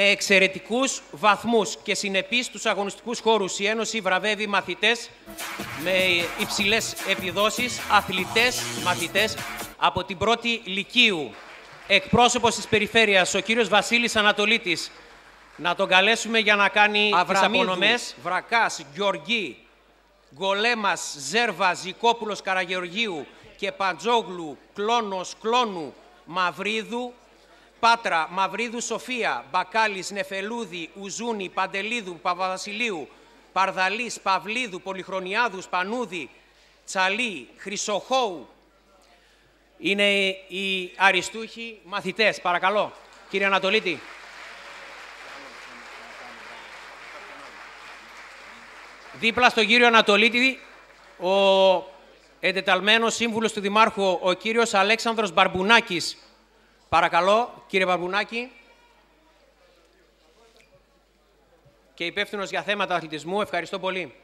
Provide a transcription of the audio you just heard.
με εξαιρετικούς βαθμούς και συνεπείς στους αγωνιστικούς χώρους. Η Ένωση βραβεύει μαθητές με υψηλές επιδόσεις, αθλητές, μαθητές από την πρώτη λυκείου. Εκπρόσωπος της περιφέρειας, ο κύριος Βασίλης Ανατολίτης. Να τον καλέσουμε για να κάνει τις απονομές. Βρακάς, Γεωργή, Γκολέμας, Ζέρβα, Ζικόπουλος, Καραγεωργίου και Παντζόγλου, Κλώνος, Κλώνου, Μαυρίδου, Πάτρα, Μαυρίδου, Σοφία, Μπακάλης, Νεφελούδη, Ουζούνη, Παντελίδου, Παπαβασιλείου, Παρδαλής, Παυλίδου, Πολυχρονιάδους, Πανούδη, Τσαλή, Χρυσοχώου. Είναι οι αριστούχοι μαθητές. Παρακαλώ, κύριε Ανατολίτη. Δίπλα στον κύριο Ανατολίτη, ο εντεταλμένος σύμβουλος του Δημάρχου, ο κύριος Αλέξανδρος Μπαρμπουνάκης. Παρακαλώ, κύριε Μπαρμπουνάκη. Και υπεύθυνος για θέματα αθλητισμού. Ευχαριστώ πολύ.